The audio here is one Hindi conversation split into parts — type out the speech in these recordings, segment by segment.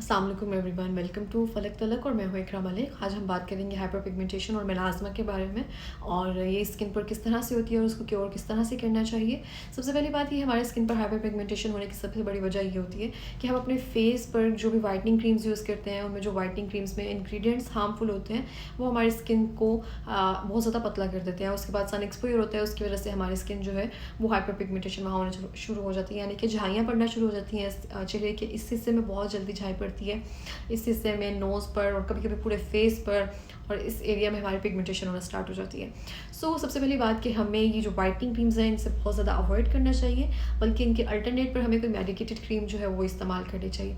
अस्सलाम वालेकुम एवरीवन, वेलकम टू फलक तलक और मैं हूँ इकरा मलिक। आज हम बात करेंगे हाइपर पिगमेंटेशन और मेलाज़्मा के बारे में और ये स्किन पर किस तरह से होती है और उसको क्योर किस तरह से करना चाहिए। सबसे पहली बात ये हमारे स्किन पर हाइपर पिगमेंटेशन होने की सबसे बड़ी वजह ये होती है कि हम अपने फेस पर जो भी वाइटनिंग क्रीम्स यूज़ करते हैं उनमें जो वाइटनिंग क्रीम्स में इंग्रेडिएंट्स हार्मफुल होते हैं वो हमारी स्किन को बहुत ज़्यादा पतला कर देते हैं। उसके बाद सन एक्सपोजर होता है, उसकी वजह से हमारी स्किन जो है वो हाइपर पिगमेंटेशन वहाँ होने शुरू हो जाती है, यानी कि झाइयाँ पड़ना शुरू हो जाती हैं चेहरे के। इस हिस्से में बहुत जल्दी झाई पड़ती है, इस हिस्से में नोज़ पर और कभी कभी पूरे फेस पर, और इस एरिया में हमारी पिगमेंटेशन होना स्टार्ट हो जाती है। सबसे पहली बात कि हमें ये जो वाइटनिंग क्रीम्स हैं इनसे बहुत ज़्यादा अवॉइड करना चाहिए, बल्कि इनके अल्टरनेट पर हमें कोई मेडिकेटेड क्रीम जो है वो इस्तेमाल करनी चाहिए।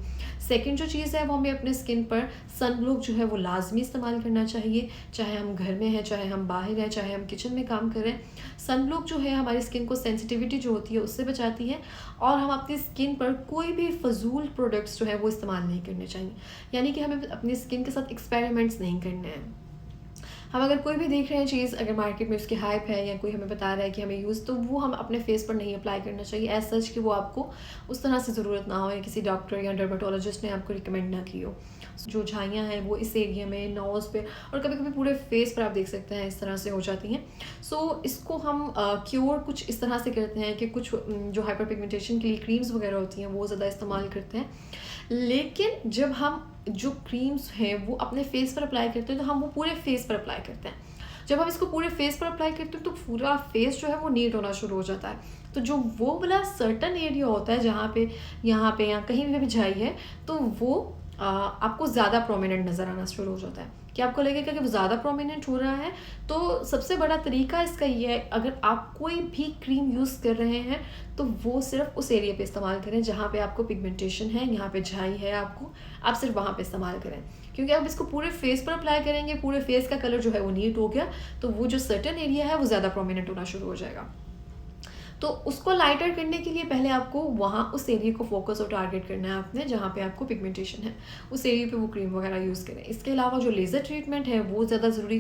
सेकंड जो चीज़ है वो हमें अपने स्किन पर सन ब्लॉक जो है वो लाजमी इस्तेमाल करना चाहिए, चाहे हम घर में हैं, चाहे हम बाहर हैं, चाहे हम किचन में काम करें। सन ब्लॉक जो है हमारी स्किन को सेंसिटिविटी जो होती है उससे बचाती है, और हम अपनी स्किन पर कोई भी फजूल प्रोडक्ट्स जो है वो इस्तेमाल नहीं करने चाहिए, यानी कि हमें अपनी स्किन के साथ एक्सपेरिमेंट्स नहीं करने हैं। हम अगर कोई भी देख रहे हैं चीज़, अगर मार्केट में उसकी हाइप है या कोई हमें बता रहा है कि हमें यूज़, तो वो हम अपने फेस पर नहीं अप्लाई करना चाहिए एज सच कि वो आपको उस तरह से ज़रूरत ना हो या किसी डॉक्टर या डर्माटोलॉजिस्ट ने आपको रिकमेंड ना की हो। जो झाइयाँ हैं वो इस एरिया में, नोज़ पे और कभी कभी पूरे फेस पर आप देख सकते हैं इस तरह से हो जाती हैं। इसको हम क्योर कुछ इस तरह से करते हैं कि कुछ जो हाइपर पिगमेंटेशन के लिए क्रीम्स वगैरह होती हैं वो ज़्यादा इस्तेमाल करते हैं, लेकिन जब हम जो क्रीम्स हैं वो अपने फेस पर अप्लाई करते हैं तो हम वो पूरे फेस पर अप्लाई करते हैं। जब हम इसको पूरे फेस पर अप्लाई करते हैं तो पूरा फेस जो है वो नीट होना शुरू हो जाता है। तो जो वो वाला सर्टन एरिया होता है जहाँ पे, यहाँ पे या कहीं भी झाई है, तो वो आपको ज़्यादा प्रोमिनेंट नज़र आना शुरू हो जाता है कि आपको लगेगा कि वो ज़्यादा प्रोमिनेंट हो रहा है। तो सबसे बड़ा तरीका इसका ये है, अगर आप कोई भी क्रीम यूज़ कर रहे हैं तो वो सिर्फ उस एरिया पे इस्तेमाल करें जहाँ पे आपको पिगमेंटेशन है, यहाँ पे झाई है आपको, आप सिर्फ वहाँ पे इस्तेमाल करें। क्योंकि आप इसको पूरे फेस पर अप्लाई करेंगे, पूरे फेस का कलर जो है वो नीट हो गया, तो वो जो सर्टन एरिया है वो ज़्यादा प्रोमिनेंट होना शुरू हो जाएगा। तो उसको लाइटर करने के लिए पहले आपको वहाँ उस एरिया को फोकस और टारगेट करना है आपने, जहाँ पे आपको पिगमेंटेशन है उस एरिया पे वो क्रीम वगैरह यूज़ करें। इसके अलावा जो लेज़र ट्रीटमेंट है वो ज़्यादा ज़रूरी,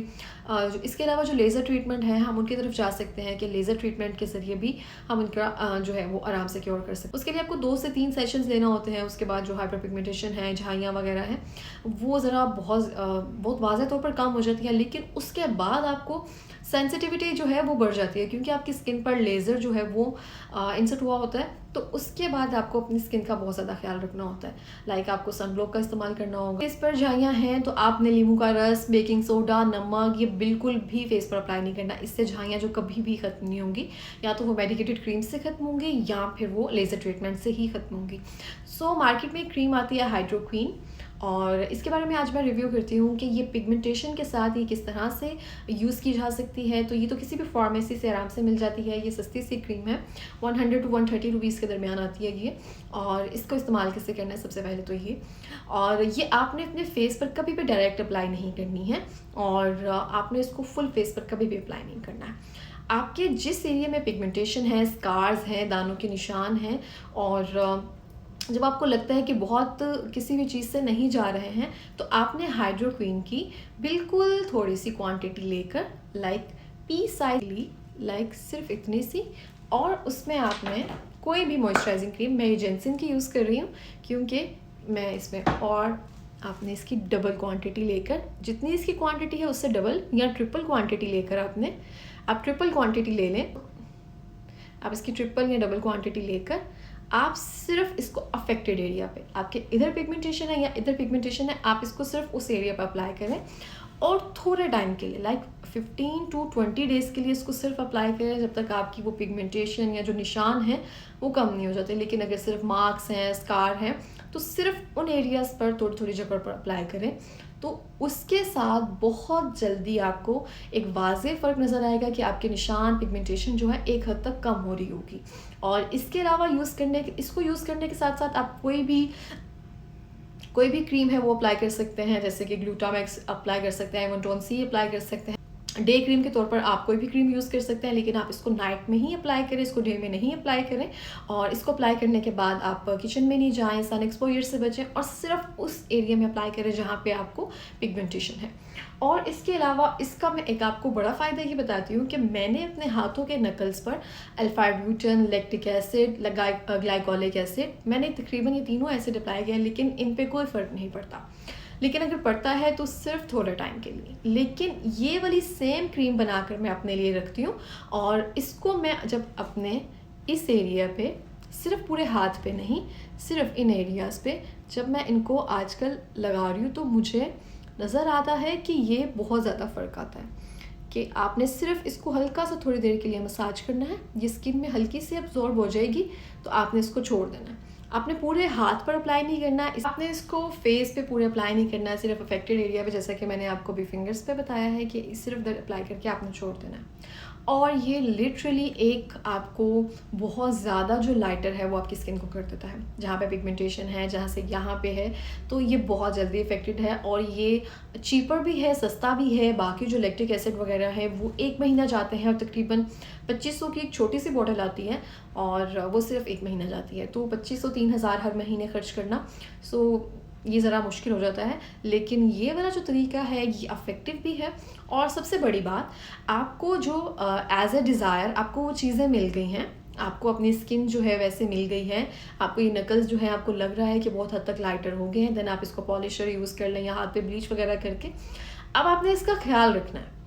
इसके अलावा जो लेज़र ट्रीटमेंट है हम उनकी तरफ जा सकते हैं कि लेज़र ट्रीटमेंट के ज़रिए भी हम उनका जो है वो आराम से क्योर कर सकते हैं। उसके लिए आपको 2 से 3 सेशंस लेना होते हैं। उसके बाद जो हाइपर पिगमेंटेशन है, झाइयाँ वगैरह हैं, वो ज़रा बहुत वाज़ेह तौर पर कम हो जाती है, लेकिन उसके बाद आपको सेंसिटिविटी जो है वो बढ़ जाती है, क्योंकि आपकी स्किन पर लेज़र जो है वो इंसर्ट हुआ होता है। तो उसके बाद आपको अपनी स्किन का बहुत ज़्यादा ख्याल रखना होता है, लाइक आपको सनब्लॉक का इस्तेमाल करना होगा। फेस पर झाइयाँ हैं तो आपने नींबू का रस, बेकिंग सोडा, नमक ये बिल्कुल भी फेस पर अप्लाई नहीं करना। इससे झाइयाँ जो कभी भी ख़त्म नहीं होंगी, या तो वो मेडिकेटेड क्रीम से ख़त्म होंगी या फिर वो लेज़र ट्रीटमेंट से ही ख़त्म होंगी। मार्केट में एक क्रीम आती है हाइड्रो क्वीन, और इसके बारे में आज मैं रिव्यू करती हूँ कि ये पिगमेंटेशन के साथ ये किस तरह से यूज़ की जा सकती है। तो ये तो किसी भी फार्मेसी से आराम से मिल जाती है, ये सस्ती सी क्रीम है, 100 to 130 रुपीज़ के दरमियान आती है ये। और इसको इस्तेमाल कैसे करना है, सबसे पहले तो ये, और ये आपने अपने फेस पर कभी भी डायरेक्ट अप्लाई नहीं करनी है, और आपने इसको फुल फेस पर कभी भी अप्लाई नहीं करना है। आपके जिस एरिया में पिगमेंटेशन है, स्कार्स हैं, दानों के निशान हैं, और जब आपको लगता है कि बहुत किसी भी चीज़ से नहीं जा रहे हैं, तो आपने हाइड्रो क्वीन की बिल्कुल थोड़ी सी क्वांटिटी लेकर, लाइक पी साइज ली, लाइक सिर्फ इतनी सी, और उसमें आपने कोई भी मॉइस्चराइजिंग क्रीम, मैं ये जेंसन की यूज़ कर रही हूँ क्योंकि मैं इसमें, और आपने इसकी डबल क्वांटिटी लेकर, जितनी इसकी क्वांटिटी है उससे डबल या ट्रिपल क्वांटिटी लेकर आप ट्रिपल क्वांटिटी ले लें। आप इसकी ट्रिपल या डबल क्वांटिटी लेकर आप सिर्फ इसको अफेक्टेड एरिया पे, आपके इधर पिगमेंटेशन है या इधर पिगमेंटेशन है, आप इसको सिर्फ उस एरिया पे अप्लाई करें, और थोड़े टाइम के लिए, लाइक 15 to 20 डेज़ के लिए इसको सिर्फ अप्लाई करें, जब तक आपकी वो पिगमेंटेशन या जो निशान है वो कम नहीं हो जाते। लेकिन अगर सिर्फ मार्क्स हैं, स्कार हैं, तो सिर्फ उन एरियाज़ पर थोड़ी थोड़ी जगह पर अप्लाई करें। तो उसके साथ बहुत जल्दी आपको एक वाज़ेह फ़र्क नज़र आएगा कि आपके निशान, पिगमेंटेशन जो है एक हद तक कम हो रही होगी। और इसके अलावा इसको यूज़ करने के साथ साथ आप कोई भी क्रीम है वो अप्लाई कर सकते हैं, जैसे कि ग्लूटामैक्स अप्लाई कर सकते हैं, एवोटोन सी अप्लाई कर सकते हैं, डे क्रीम के तौर पर आप कोई भी क्रीम यूज़ कर सकते हैं, लेकिन आप इसको नाइट में ही अप्लाई करें, इसको डे में नहीं अप्लाई करें। और इसको अप्लाई करने के बाद आप किचन में नहीं जाएं, सन एक्सपोजर से बचें और सिर्फ उस एरिया में अप्लाई करें जहाँ पे आपको पिगमेंटेशन है। और इसके अलावा इसका मैं एक आपको बड़ा फ़ायदा ये बताती हूँ कि मैंने अपने हाथों के नकल्स पर alpha butane, lactic acid, glycolic acid, मैंने तकरीबन ये तीनों एसिड अप्लाई किया, लेकिन इन पर कोई फ़र्क नहीं पड़ता। लेकिन अगर पड़ता है तो सिर्फ थोड़े टाइम के लिए। लेकिन ये वाली सेम क्रीम बनाकर मैं अपने लिए रखती हूँ और इसको मैं जब अपने इस एरिया पे, सिर्फ पूरे हाथ पे नहीं, सिर्फ इन एरियाज़ पे जब मैं इनको आजकल लगा रही हूँ तो मुझे नज़र आता है कि ये बहुत ज़्यादा फ़र्क आता है कि आपने सिर्फ इसको हल्का सा थोड़ी देर के लिए मसाज करना है, ये स्किन में हल्की सी अब्जॉर्ब हो जाएगी तो आपने इसको छोड़ देना है। आपने पूरे हाथ पर अप्लाई नहीं करना, आपने इसको फेस पे पूरे अप्लाई नहीं करना है, सिर्फ अफेक्टेड एरिया पे, जैसा कि मैंने आपको भी फिंगर्स पे बताया है कि सिर्फ अप्लाई करके आपने छोड़ देना है। और ये लिटरली एक आपको बहुत ज़्यादा जो लाइटर है वो आपकी स्किन को कर देता है, जहाँ पे पिगमेंटेशन है, जहाँ से यहाँ पे है, तो ये बहुत जल्दी इफेक्टेड है और ये चीपर भी है, सस्ता भी है। बाकी जो लैक्टिक एसिड वगैरह है वो 1 महीना जाते हैं और तकरीबन 2500 की एक छोटी सी बॉटल आती है और वो सिर्फ 1 महीना जाती है, तो 2500-3000 हर महीने खर्च करना ये ज़रा मुश्किल हो जाता है। लेकिन ये वाला जो तरीका है ये अफेक्टिव भी है और सबसे बड़ी बात, आपको जो एज अ डिज़ायर आपको वो चीज़ें मिल गई हैं, आपको अपनी स्किन जो है वैसे मिल गई है, आपको ये नकल्स जो है आपको लग रहा है कि बहुत हद तक लाइटर हो गए हैं, देन आप इसको पॉलिशर यूज़ कर लें या हाथ पे ब्लीच वगैरह करके। अब आपने इसका ख्याल रखना है,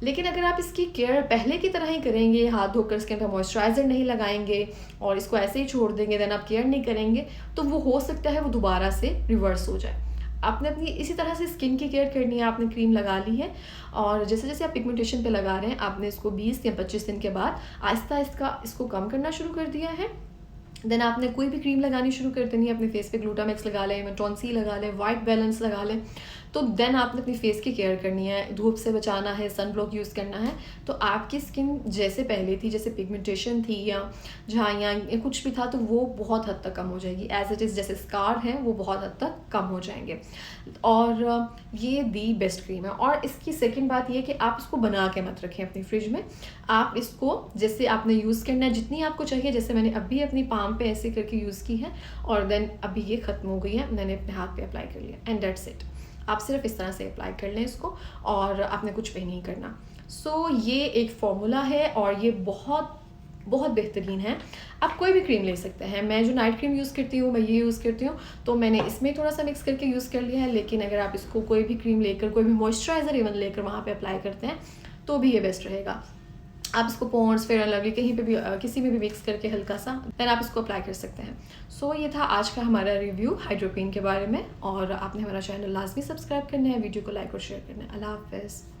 लेकिन अगर आप इसकी केयर पहले की तरह ही करेंगे, हाथ धोकर स्किन पर मॉइस्चराइज़र नहीं लगाएंगे और इसको ऐसे ही छोड़ देंगे, देन आप केयर नहीं करेंगे, तो वो हो सकता है वो दोबारा से रिवर्स हो जाए। आपने अपनी इसी तरह से स्किन की केयर करनी है। आपने क्रीम लगा ली है और जैसे जैसे आप पिगमेंटेशन पे लगा रहे हैं, आपने इसको 20 या 25 दिन के बाद आहिस्ता आहिस्ता इसको कम करना शुरू कर दिया है। देन आपने कोई भी क्रीम लगानी शुरू कर देनी है, अपने फेस पे ग्लूटामैक्स लगा लें, मेटॉन्सी लगा लें, वाइट बैलेंस लगा लें। तो देन आपने अपनी फेस की केयर करनी है, धूप से बचाना है, सन ब्लॉक यूज़ करना है, तो आपकी स्किन जैसे पहले थी, जैसे पिगमेंटेशन थी या जहाँ यहाँ कुछ भी था, तो वो बहुत हद तक कम हो जाएगी। एज इट इज़ जैसे स्कार हैं वो बहुत हद तक कम हो जाएंगे। और ये दी बेस्ट क्रीम है। और इसकी सेकेंड बात ये है कि आप इसको बना के मत रखें अपनी फ्रिज में। आप इसको जैसे आपने यूज़ करना है जितनी आपको चाहिए, जैसे मैंने अभी अपनी पाम पे ऐसे करके यूज़ की है और देन अभी ये ख़त्म हो गई है, मैंने अपने हाथ पे अप्लाई कर लिया एंड दैट्स इट। आप सिर्फ इस तरह से अप्लाई कर लें इसको और आपने कुछ भी नहीं करना। सो ये एक फॉर्मूला है और ये बहुत बहुत बेहतरीन है। आप कोई भी क्रीम ले सकते हैं। मैं जो नाइट क्रीम यूज़ करती हूँ मैं ये यूज़ करती हूँ, तो मैंने इसमें थोड़ा सा मिक्स करके यूज़ कर लिया है। लेकिन अगर आप इसको कोई भी क्रीम लेकर, कोई भी मॉइस्चराइज़र इवन लेकर वहाँ पे अप्लाई करते हैं तो भी ये बेस्ट रहेगा। आप इसको पॉन्ड्स, फेयर एंड लवली कहीं पे भी किसी में भी मिक्स करके हल्का सा देन आप इसको अप्लाई कर सकते हैं। सो ये था आज का हमारा रिव्यू हाइड्रो क्रीम के बारे में और आपने हमारा चैनल लाजमी सब्सक्राइब करना है, वीडियो को लाइक और शेयर करना है। अल्लाह हाफ़िज़।